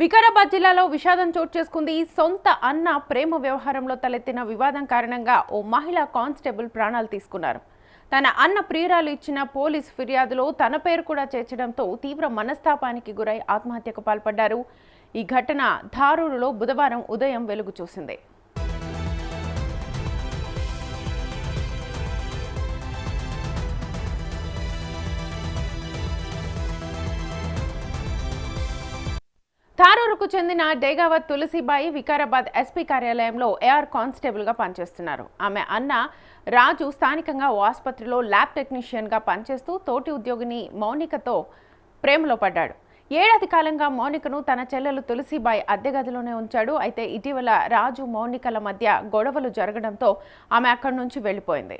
వికారాబాద్ జిల్లాలో విషాదం చోటు చేసుకుంది. సొంత అన్న ప్రేమ వ్యవహారంలో తలెత్తిన వివాదం కారణంగా ఓ మహిళా కానిస్టేబుల్ ప్రాణాలు తీసుకున్నారు. తన అన్న ప్రియురాలు ఇచ్చిన పోలీసు ఫిర్యాదులో తన పేరు కూడా చేర్చడంతో తీవ్ర మనస్తాపానికి గురై ఆత్మహత్యకు పాల్పడ్డారు. ఈ ఘటన ధారూరులో బుధవారం ఉదయం వెలుగు చూసింది. ధారూరుకు చెందిన డేగావత్ తులసిబాయి వికారాబాద్ ఎస్పీ కార్యాలయంలో ఏఆర్ కానిస్టేబుల్గా పనిచేస్తున్నారు. ఆమె అన్న రాజు స్థానికంగా ఓ ఆసుపత్రిలో ల్యాబ్ టెక్నీషియన్గా పనిచేస్తూ తోటి ఉద్యోగిని మౌనికతో ప్రేమలో పడ్డాడు. ఏడాది కాలంగా మౌనికను తన చెల్లెలు తులసిబాయి అద్దె గదిలోనే ఉంచాడు. అయితే ఇటీవల రాజు మౌనికల మధ్య గొడవలు జరగడంతో ఆమె అక్కడి నుంచి వెళ్లిపోయింది.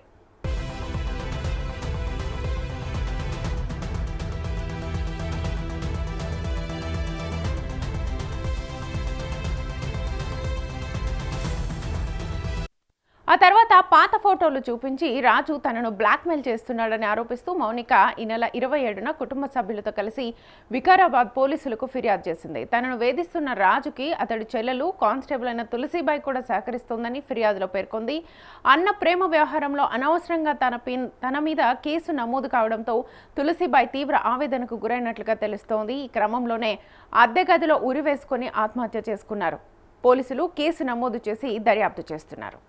ఆ తర్వాత పాత ఫోటోలు చూపించి రాజు తనను బ్లాక్మెయిల్ చేస్తున్నాడని ఆరోపిస్తూ మౌనిక ఈ నెల 27న కుటుంబ సభ్యులతో కలిసి వికారాబాద్ పోలీసులకు ఫిర్యాదు చేసింది. తనను వేధిస్తున్న రాజుకి అతడి చెల్లెలు కానిస్టేబుల్ అయిన తులసిబాయి కూడా సహకరిస్తోందని ఫిర్యాదులో పేర్కొంది. అన్న ప్రేమ వ్యవహారంలో అనవసరంగా తన మీద కేసు నమోదు కావడంతో తులసిబాయి తీవ్ర ఆవేదనకు గురైనట్లుగా తెలుస్తోంది. ఈ క్రమంలోనే అద్దె గదిలో ఉరివేసుకొని ఆత్మహత్య చేసుకున్నారు. పోలీసులు కేసు నమోదు చేసి దర్యాప్తు చేస్తున్నారు.